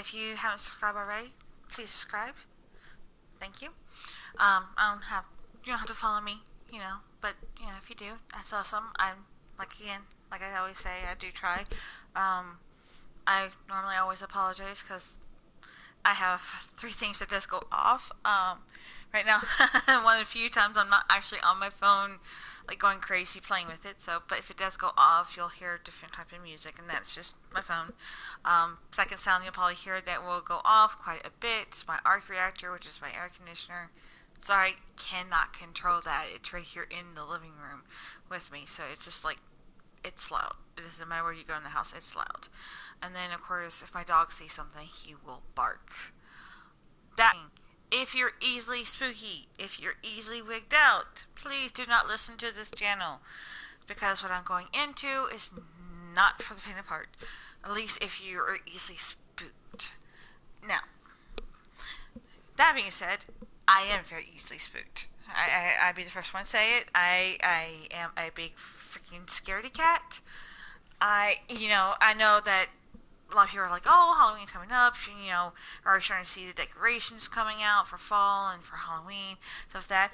If you haven't subscribed already, please subscribe. Thank you. I don't have you don't have to follow me, but if you do, that's awesome. I'm like I always say, I do try. I normally always apologize because I have three things that does go off. Right now, one of the few times I'm not actually on my phone, like going crazy playing with it. So, but if it does go off, you'll hear a different type of music, and that's just my phone. Second sound you'll probably hear that will go off quite a bit. It's my arc reactor, which is my air conditioner. Sorry, cannot control that. It's right here in the living room with me, so it's just like it's loud. It doesn't matter where you go in the house, it's loud. And then, of course, if my dog sees something, he will bark. That if you're easily spooky, if you're easily wigged out, please do not listen to this channel because what I'm going into is not for the faint of heart. At least if you are easily spooked. Now, that being said, I am very easily spooked. I'd be the first one to say it. I am a big freaking scaredy cat. I know that a lot of people are like, oh, Halloween's coming up, are you starting to see the decorations coming out for fall and for Halloween, stuff like that.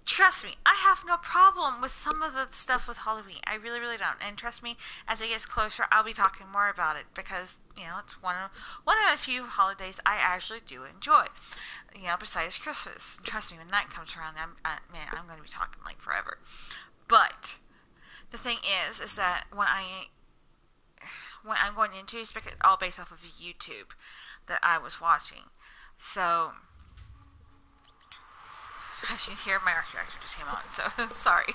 Trust me, I have no problem with some of the stuff with Halloween. I really, really don't. And trust me, as it gets closer, I'll be talking more about it because, it's one of the few holidays I actually do enjoy. Besides Christmas. And trust me, when that comes around, I'm going to be talking like forever. But the thing is that when I'm going into is all based off of YouTube that I was watching. So, as you can hear, my architecture just came on, so sorry.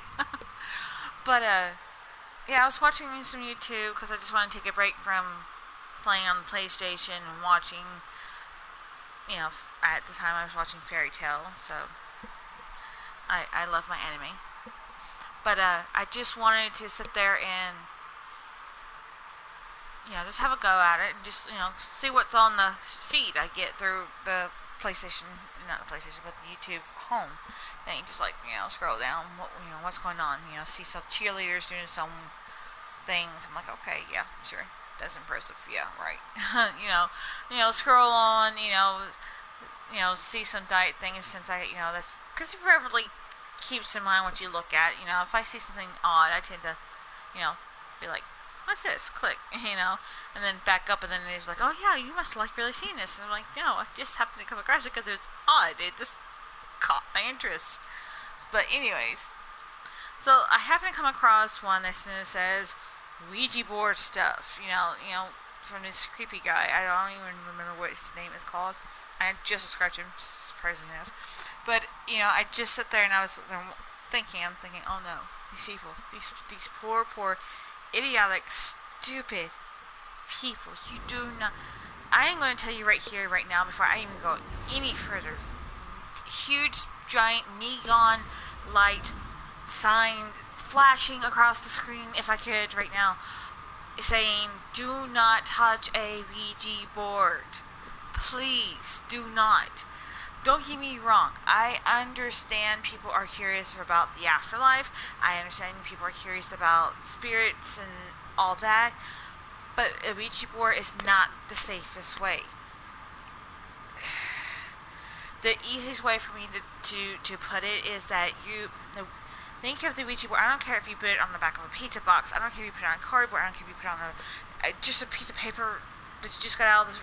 But, yeah, I was watching some YouTube because I just wanted to take a break from playing on the PlayStation and watching, at the time I was watching Fairy Tail, so I love my anime. But, I just wanted to sit there and just have a go at it and just, see what's on the feed I get through the PlayStation, not the PlayStation, but the YouTube home. And you just scroll down, what's going on, see some cheerleaders doing some things. I'm like, okay, yeah, sure, that's impressive, yeah, right. Scroll on, see some diet things since that's, because it probably keeps in mind what you look at. If I see something odd, I tend to, be like, what's this? Click, and then back up, and then it's like, oh yeah, you must like really seeing this. And I'm like, no, I just happened to come across it because it's odd. It just caught my interest. But anyways, so I happened to come across one that says Ouija board stuff. From this creepy guy. I don't even remember what his name is called. I just subscribed to him, surprisingly enough. But I just sat there and I was thinking, oh no, these people, these poor idiotic, stupid people. You do not. I am going to tell you right here, right now, before I even go any further. Huge, giant neon light sign flashing across the screen, if I could, right now, saying, "Do not touch a Ouija board. Please do not." Don't get me wrong. I understand people are curious about the afterlife. I understand people are curious about spirits and all that. But a Ouija board is not the safest way. The easiest way for me to put it is that think of the Ouija board. I don't care if you put it on the back of a pizza box. I don't care if you put it on cardboard. I don't care if you put it on just a piece of paper that you just got out of the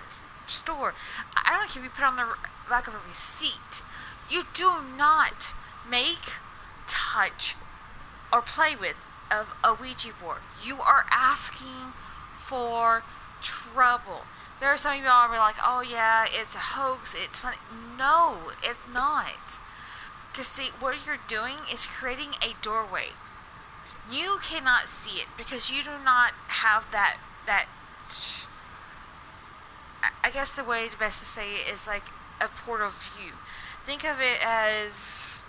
store. I don't care if you put it on the back of a receipt. You do not make, touch, or play with a Ouija board. You are asking for trouble. There are some of y'all who are like, oh yeah, it's a hoax, it's funny. No, it's not. Because see, what you're doing is creating a doorway. You cannot see it because you do not have that I guess the way best to say it is like a port of view. Think of it as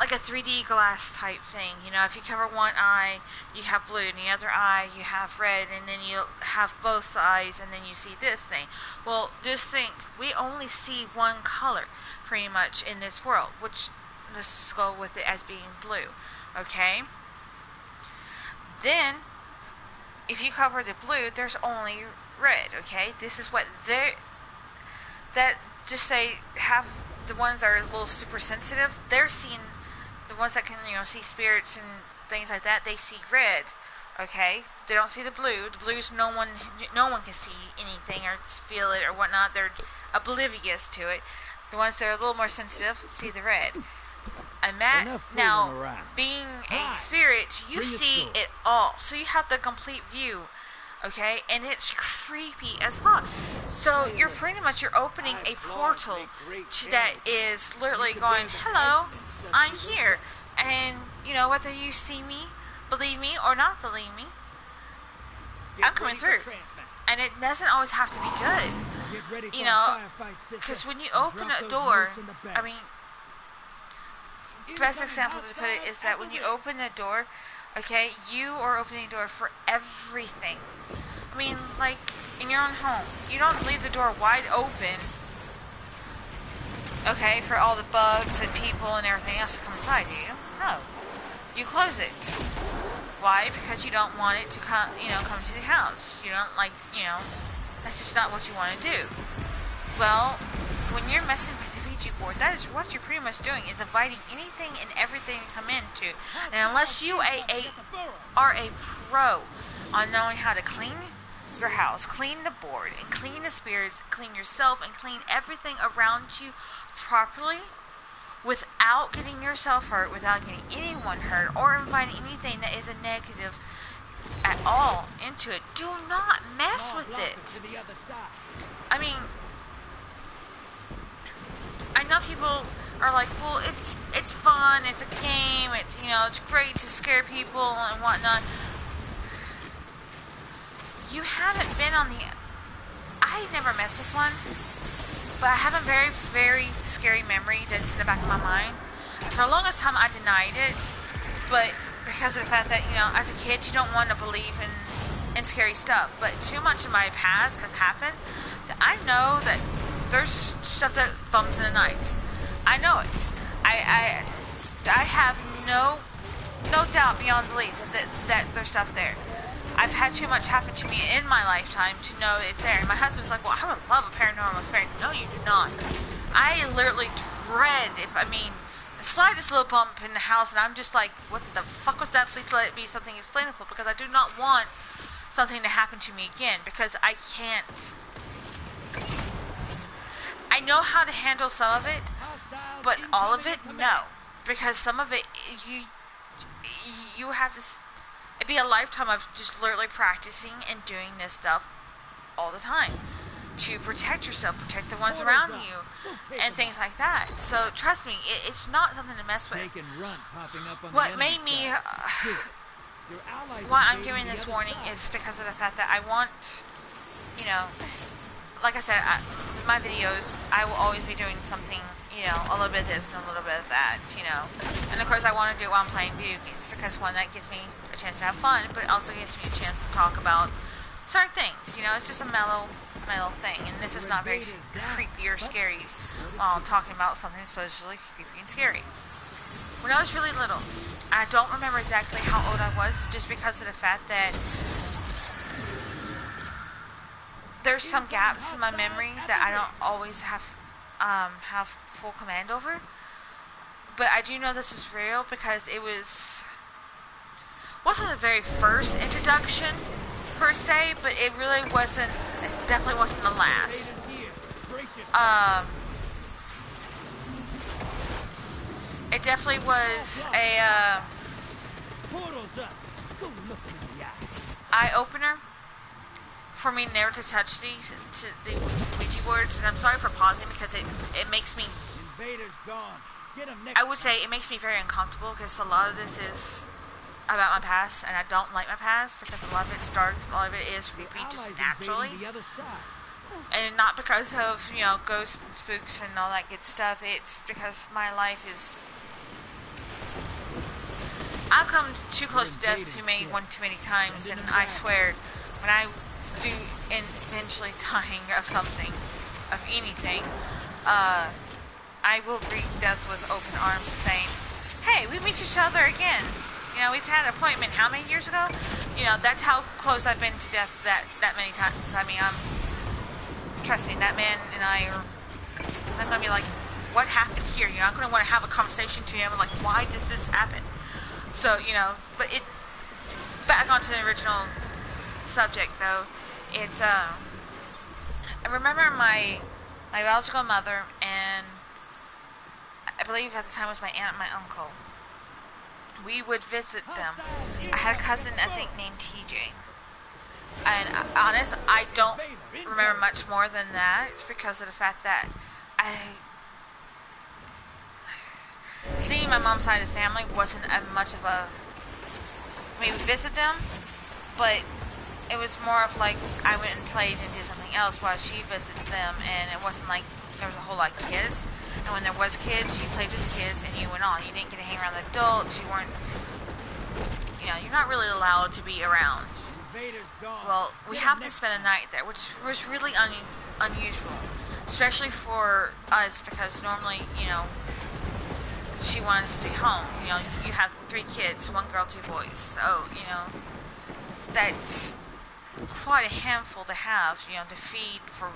like a 3D glass type thing. If you cover one eye, you have blue, and the other eye, you have red, and then you have both eyes, and then you see this thing. Well, just think, we only see one color, pretty much, in this world, which, let's go with it as being blue, okay? Then, if you cover the blue, there's only red. Okay, this is what they're that just say have the ones that are a little super sensitive. They're seeing the ones that can see spirits and things like that. They see red. Okay, they don't see the blue. The blues no one can see anything or feel it or whatnot. They're oblivious to it. The ones that are a little more sensitive see the red. And Matt, now, being a spirit, you see it all. So you have the complete view, okay? And it's creepy as fuck. So you're pretty much, you're opening a portal that is literally going, hello, I'm here. And, whether you see me, believe me, or not believe me, I'm coming through. And it doesn't always have to be good. Because when you open a door, I mean, best example to put it is that when you open the door, okay, you are opening the door for everything. I mean, like, in your own home, you don't leave the door wide open, okay, for all the bugs and people and everything else to come inside, do you? No. You close it. Why? Because you don't want it to come, come to the house. You don't like, that's just not what you want to do. Well, when you're messing with the Ouija board, that is what you're pretty much doing, is inviting anything and everything to come into. And unless you are a pro on knowing how to clean your house, clean the board, and clean the spirits, clean yourself, and clean everything around you properly, without getting yourself hurt, without getting anyone hurt, or inviting anything that is a negative at all into it, do not mess with it. I mean, I know people are like, well, it's fun, it's a game, it's great to scare people and whatnot. You haven't been on the... I never messed with one, but I have a very, very scary memory that's in the back of my mind. For the longest time, I denied it, but because of the fact that, as a kid, you don't want to believe in scary stuff, but too much in my past has happened that I know that there's stuff that bums in the night. I know it. I have no doubt beyond belief that there's stuff there. I've had too much happen to me in my lifetime to know it's there. And my husband's like, well, I would love a paranormal experience. No, you do not. I literally dread the slightest little bump in the house, and I'm just like, what the fuck was that? Please let it be something explainable, because I do not want something to happen to me again, because I can't. I know how to handle some of it, but all of it, no. Because some of it, you have to... It'd be a lifetime of just literally practicing and doing this stuff all the time to protect yourself, protect the ones around you, and things like that. So trust me, it's not something to mess with. What made me... why I'm giving this warning is because of the fact that I want, like I said, my videos, I will always be doing something, a little bit of this and a little bit of that, And of course I want to do it while I'm playing video games, because one, that gives me a chance to have fun, but it also gives me a chance to talk about certain things, It's just a mellow thing, and this is not very creepy or scary while talking about something supposedly creepy and scary. When I was really little, I don't remember exactly how old I was, just because of the fact that there's some gaps in my memory that I don't always have full command over. But I do know this is real because it wasn't the very first introduction per se, but it really wasn't. It definitely wasn't the last. It definitely was a eye opener for me never to touch the Ouija boards, and I'm sorry for pausing because it makes me, I would say it makes me very uncomfortable, because a lot of this is about my past, and I don't like my past because a lot of it's dark, a lot of it is creepy just naturally, and not because of, ghosts and spooks and all that good stuff. It's because my life is, I've come too close to death one too many times, and I swear, when I do eventually dying of something, of anything, I will greet death with open arms and saying, hey, we meet each other again. We've had an appointment how many years ago? You know, that's how close I've been to death that many times. I mean, trust me, that man and I are not gonna be like, what happened here? You're not gonna want to have a conversation to him like, why does this happen? So, you know, but it, back onto the original subject though, it's, I remember my biological mother and I believe at the time it was my aunt and my uncle. We would visit them. I had a cousin, I think, named TJ. And honest, I don't remember much more than that because of the fact that seeing my mom's side of the family wasn't much of a... I mean, we visit them, but it was more of like I went and played and did something else while she visited them, and it wasn't like there was a whole lot of kids. And when there was kids, you played with the kids and you went on. You didn't get to hang around the adults. You weren't, you know, you're not really allowed to be around. Well, we happened to spend a night there, which was really unusual, especially for us because normally, you know, she wanted us to be home. You know, you have 3 kids, 1 girl, 2 boys. So, you know, that's quite a handful to have, you know, to feed for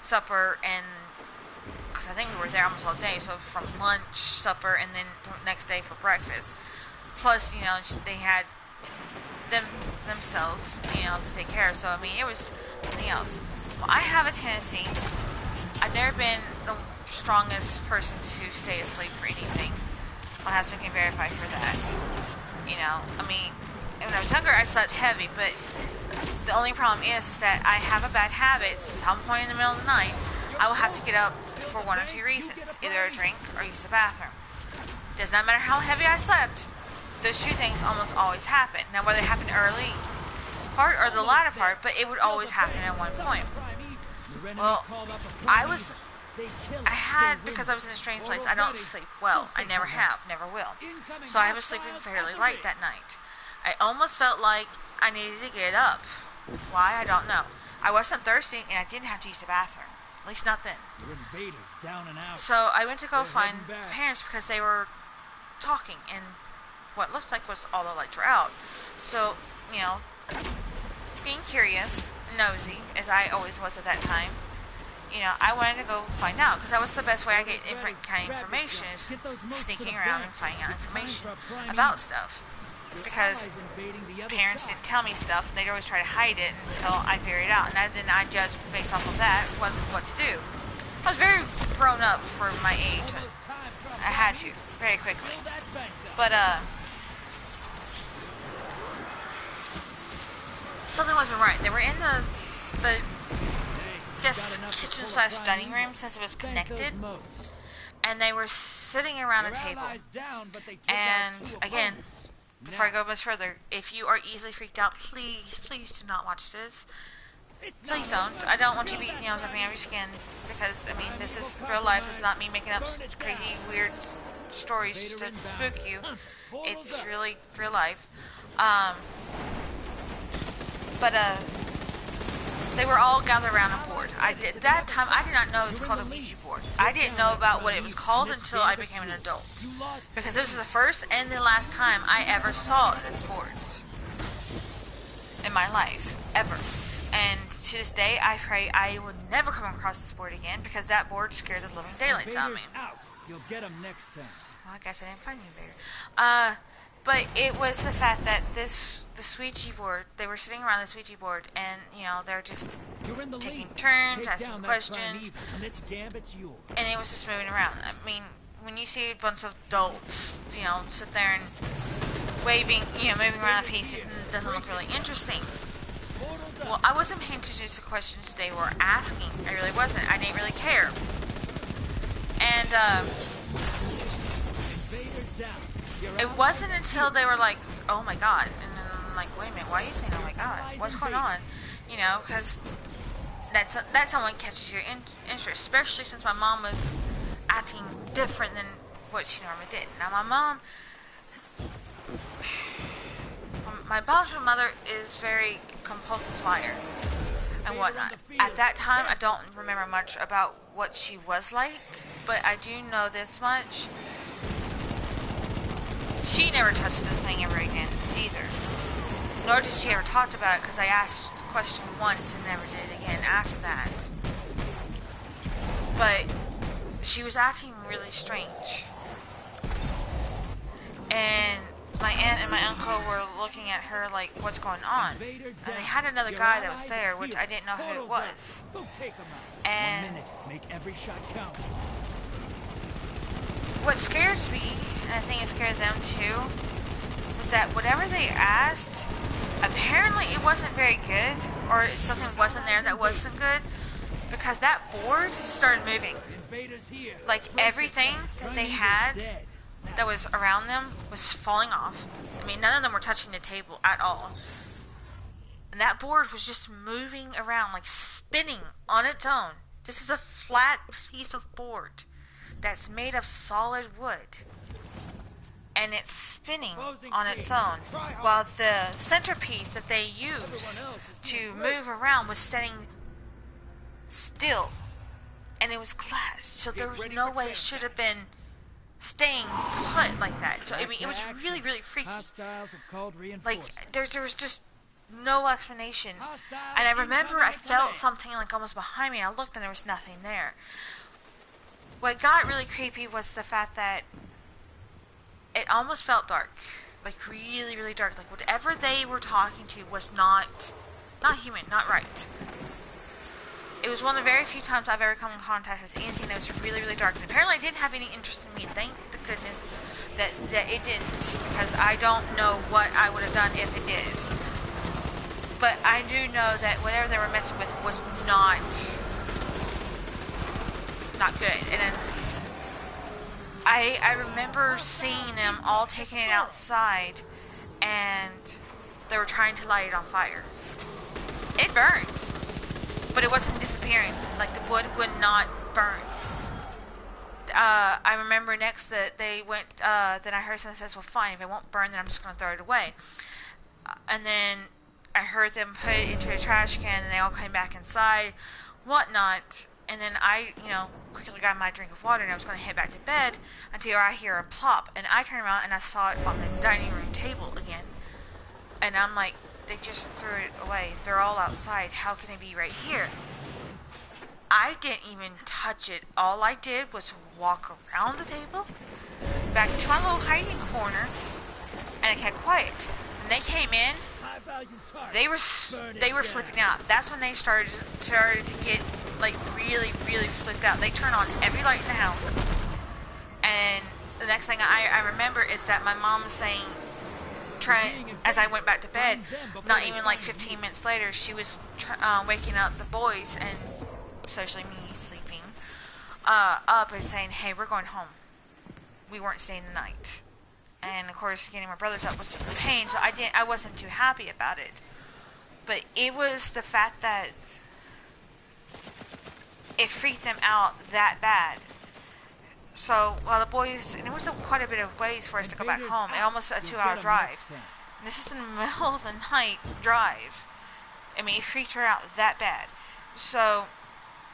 supper and... because I think we were there almost all day, so from lunch, supper, and then next day for breakfast. Plus, you know, they had themselves, you know, to take care of, so I mean, it was something else. Well, I have a tendency, I've never been the strongest person to stay asleep for anything. My husband can verify for that. You know, I mean, when I was younger, I slept heavy, but the only problem is that I have a bad habit. Some point in the middle of the night, I will have to get up for 1 or 2 reasons, either a drink or use the bathroom. Does not matter how heavy I slept, those 2 things almost always happen. Now, whether it happened early part or the latter part, but it would always happen at one point. Well, because I was in a strange place, I don't sleep well. I never have, never will. So I was sleeping fairly light that night. I almost felt like I needed to get up. Why? I don't know. I wasn't thirsty and I didn't have to use the bathroom. At least not then. So I went to go find the parents because they were talking and what looked like was all the lights were out. So, you know, being curious, nosy, as I always was at that time, you know, I wanted to go find out because that was the best way I get different kind of information is sneaking around and finding out information about stuff. Because parents didn't tell me stuff, they'd always try to hide it until I figured it out, and then I judged based off of that what to do. I was very grown up for my age. I had to very quickly, but something wasn't right. They were in the kitchen / dining room since it was connected, and they were sitting around a table. And again, before I go much further, if you are easily freaked out, please do not watch this. Please don't. I don't want you to be, you know, jumping out of your skin because, I mean, this is real life. It's not me making up crazy, weird stories just to spook you. It's really real life. But they were all gathered around a board. At that time, I did not know it was called a Ouija board. I didn't know about what it was called until I became an adult. Because it was the first and the last time I ever saw this board in my life. Ever. And to this day, I pray I will never come across this board again because that board scared the living daylights out of me. You'll get them next time. Well, I guess I didn't find you there. But it was the fact that the Ouija board, they were sitting around this Ouija board and, you know, they're just taking turns, asking questions, and it was just moving around. I mean, when you see a bunch of adults, you know, sit there and waving, you know, moving around a piece, it doesn't look really interesting. Well, I wasn't paying attention to the questions they were asking. I really wasn't. I didn't really care. And, it wasn't until they were like, oh my god. And then I'm like, wait a minute, why are you saying oh my god? What's going on? You know, because that's how one catches your interest, especially since my mom was acting different than what she normally did. Now, my biological mother is very compulsive liar and whatnot. At that time, I don't remember much about what she was like, but I do know this much. She never touched a thing ever again, either. Nor did she ever talk about it because I asked the question once and never did again after that. But she was acting really strange. And my aunt and my uncle were looking at her like, what's going on? And they had another guy that was there, which I didn't know who it was. And 1 minute. Make every shot count. what scares me, and I think it scared them too, was that whatever they asked, apparently it wasn't very good, or something wasn't there that wasn't good, because that board started moving. Like everything that they had that was around them was falling off. I mean, none of them were touching the table at all. And that board was just moving around, like spinning on its own. This is a flat piece of board that's made of solid wood. And it's spinning on its own. While the centerpiece that they used to move around was setting still. And it was glass, so there was no way it should have been staying put like that. So I mean, it was really, really freaky. Like there was just no explanation. And I remember I felt something like almost behind me. And I looked and there was nothing there. What got really creepy was the fact that it almost felt dark, like really, really dark. Like whatever they were talking to was not human, not right. It was one of the very few times I've ever come in contact with anything that was really, really dark. And apparently it didn't have any interest in me. Thank the goodness that it didn't. Because I don't know what I would have done if it did. But I do know that whatever they were messing with was not good. And then I remember seeing them all taking it outside. And they were trying to light it on fire. It burned. But it wasn't disappearing. Like, the wood would not burn. I remember next that they went, then I heard someone says, well, fine, if it won't burn, then I'm just going to throw it away. And then I heard them put it into a trash can, and they all came back inside, whatnot. And then I, quickly got my drink of water, and I was going to head back to bed until I hear a plop. And I turned around, and I saw it on the dining room table again. And I'm like, they just threw it away. They're all outside. How can it be right here? I didn't even touch it. All I did was walk around the table, back to my little hiding corner, and I kept quiet. When they came in, they were flipping out. That's when they started to get like really, really flipped out. They turned on every light in the house, and the next thing I remember is that my mom was saying, as I went back to bed, not even like 15 minutes later, she was waking up the boys, and especially me sleeping, up and saying, hey, we're going home. We weren't staying the night. And of course, getting my brothers up was a pain, so I wasn't too happy about it. But it was the fact that it freaked them out that bad. So while the boys, and it was quite a bit of ways for us to go back home, almost a 2-hour drive. And this is in the middle of the night drive. I mean, it freaked her out that bad. So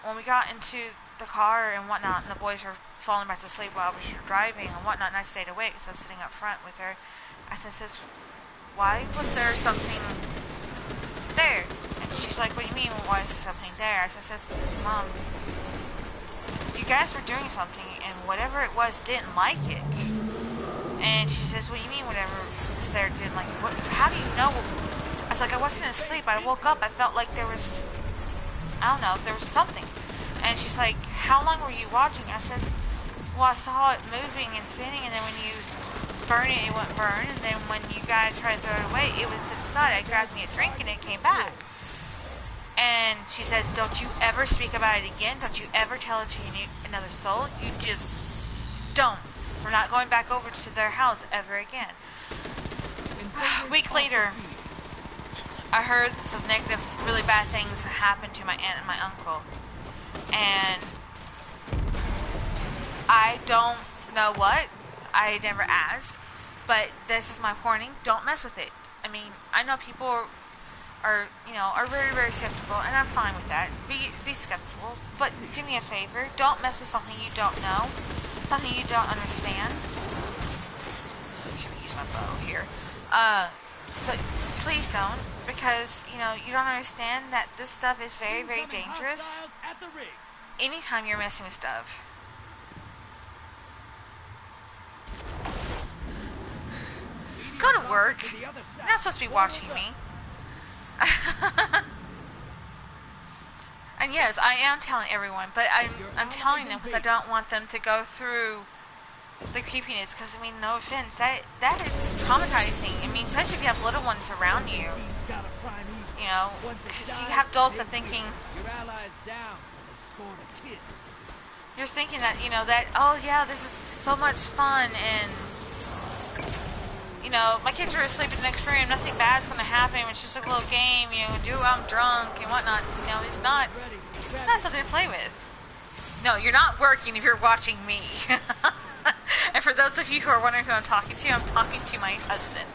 when we got into the car and whatnot, and the boys were falling back to sleep while we were driving and whatnot, and I stayed awake, so I was sitting up front with her. I said, why was there something there? And she's like, what do you mean, why is something there? I said, Mom, you guys were doing something, and whatever it was didn't like it. And she says, what do you mean whatever was there didn't like it? How do you know? I was like, I wasn't asleep. I woke up. I felt like there was, I don't know, there was something. And she's like, how long were you watching? I says, well, I saw it moving and spinning, and then when you burn it, it wouldn't burn. And then when you guys tried to throw it away, it was inside. I grabbed me a drink, and it came back. And she says, don't you ever speak about it again. Don't you ever tell it to another soul. You just don't. We're not going back over to their house ever again. A week later, I heard some negative, really bad things happen to my aunt and my uncle. And I don't know what. I never asked. But this is my warning. Don't mess with it. I mean, I know people are very, very skeptical, and I'm fine with that. Be skeptical, but do me a favor. Don't mess with something you don't know, something you don't understand. I should use my bow here. But please don't, because, you know, you don't understand that this stuff is very, very dangerous At the ring. anytime you're messing with stuff. Go to work. You're not supposed to be watching me. And yes, I am telling everyone, but I'm telling them because I don't want them to go through the creepiness. Because I mean, no offense, that is traumatizing. I mean, especially if you have little ones around you. You know, because you have adults that thinking you're thinking that, you know, that, oh yeah, this is so much fun, and you know, my kids are asleep in the next room, nothing bad's going to happen, it's just a little game, you know, I'm drunk and whatnot. You know, it's not something to play with. No, you're not working if you're watching me. And for those of you who are wondering who I'm talking to my husband.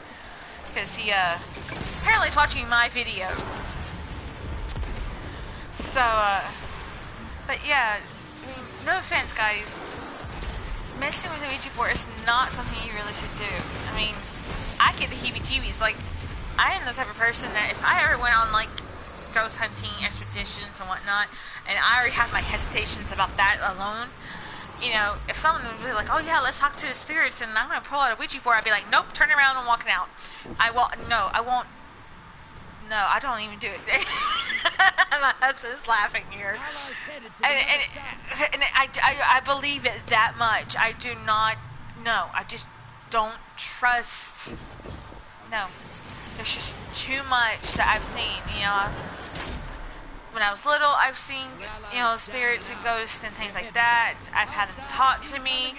Because he, apparently is watching my video. So, but yeah, I mean, no offense, guys. Messing with a Ouija board is not something you really should do. I mean, I get the heebie-jeebies. Like, I am the type of person that if I ever went on, like, ghost hunting expeditions and whatnot, and I already have my hesitations about that alone, you know, if someone would be like, oh yeah, let's talk to the spirits, and I'm going to pull out a Ouija board, I'd be like, nope, turn around and walking out. I won't, no, I don't even do it. My husband's laughing here. And I believe it that much. I do not, no, I just don't trust, no. There's just too much that I've seen, you know. When I was little, I've seen, you know, spirits and ghosts and things like that. I've had them talk to me.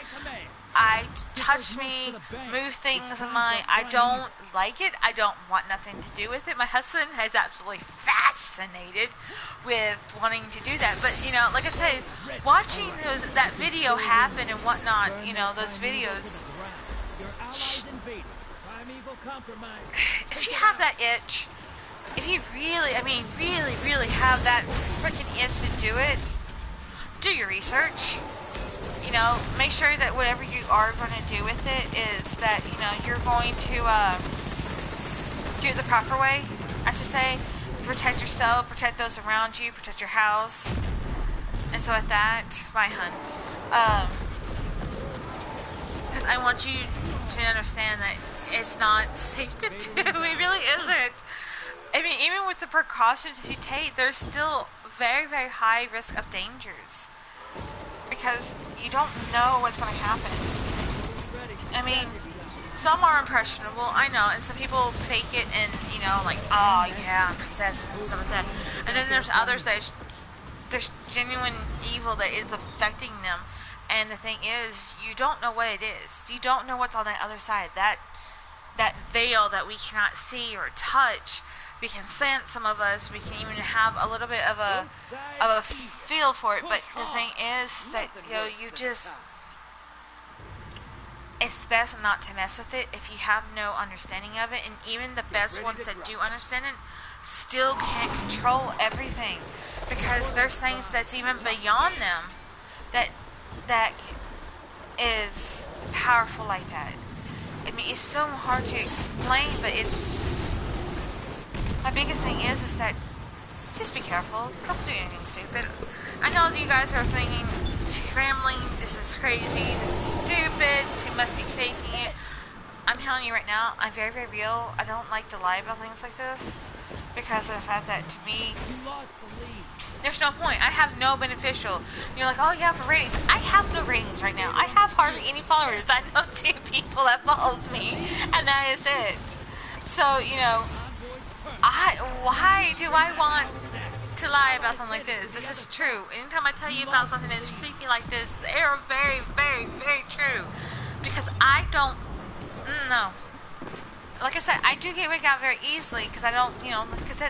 Touch me, move things of mine. I don't like it. I don't want nothing to do with it. My husband is absolutely fascinated with wanting to do that. But, you know, like I said, watching that video happen and whatnot, you know, those videos, if you have that itch, if you really, I mean, really have that freaking itch to do it, do your research. You know, make sure that whatever you are going to do with it is that, you know, you're going to do it the proper way, I should say. Protect yourself, protect those around you, protect your house. And so with that, bye, hun. Because I want you to understand that it's not safe to do. It really isn't. I mean, even with the precautions that you take, there's still very, very high risk of dangers. Because you don't know what's going to happen. I mean, some are impressionable, I know, and some people fake it and, you know, like, oh yeah, I'm possessed and stuff like that. And then there's others that there's genuine evil that is affecting them. And the thing is, you don't know what it is. You don't know what's on that other side. That veil that we cannot see or touch. We can sense, some of us, we can even have a little bit of a feel for it, but the thing is that, you know, it's best not to mess with it if you have no understanding of it, and even the best ones that do understand it still can't control everything, because there's things that's even beyond them that is powerful like that. I mean, it's so hard to explain, but my biggest thing is that just be careful. Don't do anything stupid. I know that you guys are thinking, scrambling, this is crazy, this is stupid, she must be faking it. I'm telling you right now, I'm very, very real. I don't like to lie about things like this because of the fact that, to me, there's no point. I have no beneficial. You're like, oh yeah, for ratings. I have no ratings right now. I have hardly any followers. I know 2 people that follows me, and that is it. So, you know, why do I want to lie about something like this? This is true. Anytime I tell you about something that's creepy like this, they are very, very, very true. Because I don't know. Like I said, I do get wigged out very easily because I don't, you know, because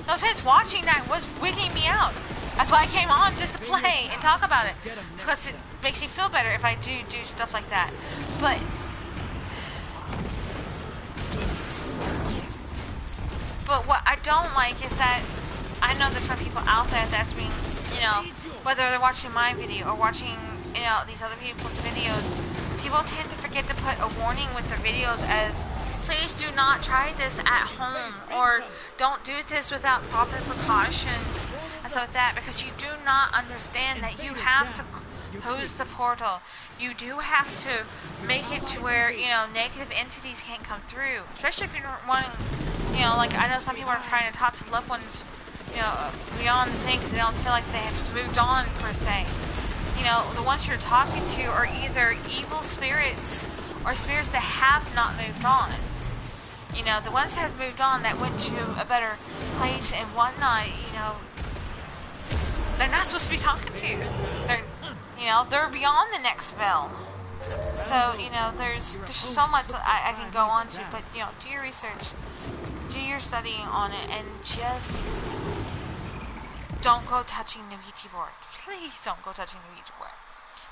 no offense, watching that was wigging me out. That's why I came on, just to play and talk about it. Because it makes me feel better if I do stuff like that. But what I don't like is that I know there's some people out there that's being, you know, whether they're watching my video or watching, you know, these other people's videos, people tend to forget to put a warning with their videos as Please do not try this at home, or don't do this without proper precautions and so with that, because you do not understand that you have to close the portal. You do have to make it to where, negative entities can't come through, especially if you're not wanting, like I know some people are trying to talk to loved ones, beyond things. They don't feel like they have moved on per se. The ones you're talking to are either evil spirits or spirits that have not moved on. The ones that have moved on, that went to a better place and whatnot, they're not supposed to be talking to you. They're beyond the next spell. So, there's so much I can go on to, but, do your research, do your studying on it, and just don't go touching the Ouija board. Please don't go touching the Ouija board.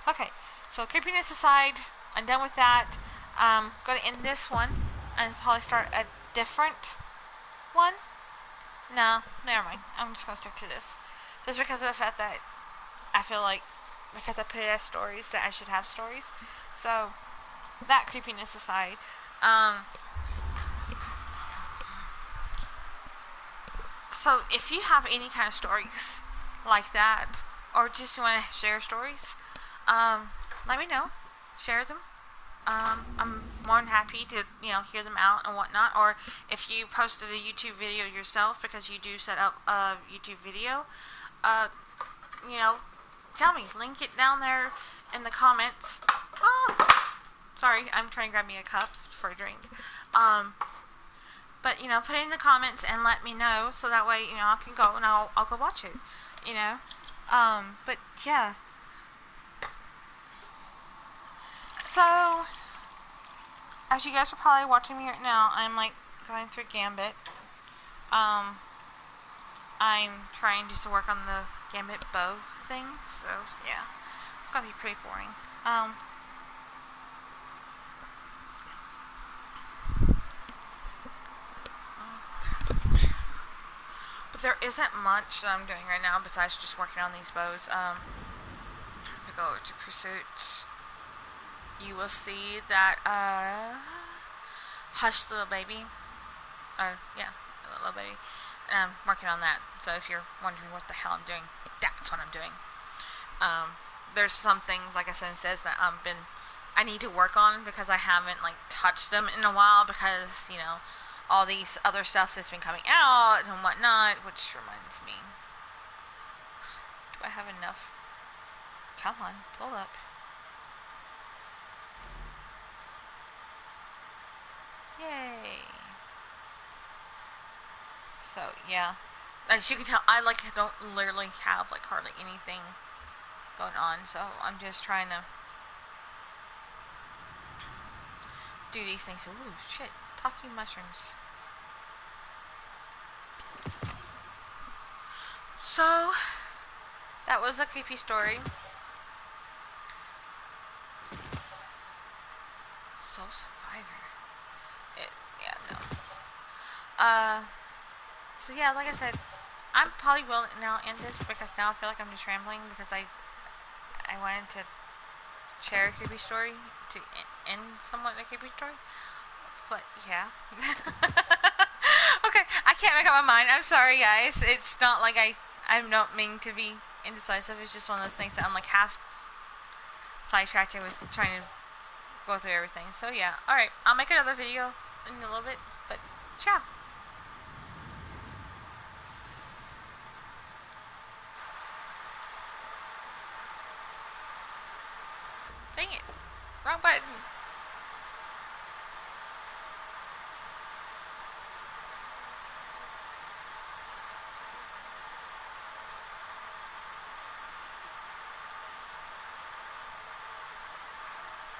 Okay, so creepiness aside, I'm done with that. I'm going to end this one and probably start a different one. No, never mind. I'm just going to stick to this. Just because of the fact that I feel like, because I put it as stories, that I should have stories. So, that creepiness aside, so if you have any kind of stories like that, or just want to share stories, let me know. Share them. I'm more than happy to, hear them out and whatnot. Or if you posted a YouTube video yourself, because you do set up a YouTube video, you know, tell me. Link it down there in the comments. Oh, sorry, I'm trying to grab me a cup for a drink. But, put it in the comments and let me know, so that way, I can go and I'll go watch it, but, yeah. So, as you guys are probably watching me right now, I'm, going through Gambit. I'm trying just to work on the Gambit bow thing, so, yeah. It's gonna be pretty boring. But there isn't much that I'm doing right now besides just working on these bows. I go over to Pursuits. You will see that, Hush Little Baby. Or, yeah, Little Baby. And I'm working on that. So if you're wondering what the hell I'm doing, that's what I'm doing. There's some things, like I said, that I need to work on, because I haven't, touched them in a while, because, all these other stuff that's been coming out and whatnot, which reminds me. Do I have enough? Come on, pull up. Yay. So, yeah. As you can tell, I, don't literally have, hardly anything going on, so I'm just trying to do these things. Ooh, shit. Talking mushrooms. So, that was a creepy story. Soul Survivor. Yeah, no. So yeah, like I said, I'm probably will now end this, because now I feel like I'm just rambling, because I wanted to share a creepy story to end somewhat a creepy story. But yeah. Okay, I can't make up my mind. I'm sorry, guys. It's not like I don't mean to be indecisive. It's just one of those things that I'm half sidetracked with trying to go through everything. So yeah, alright, I'll make another video in a little bit, but ciao. Dang it. Wrong button.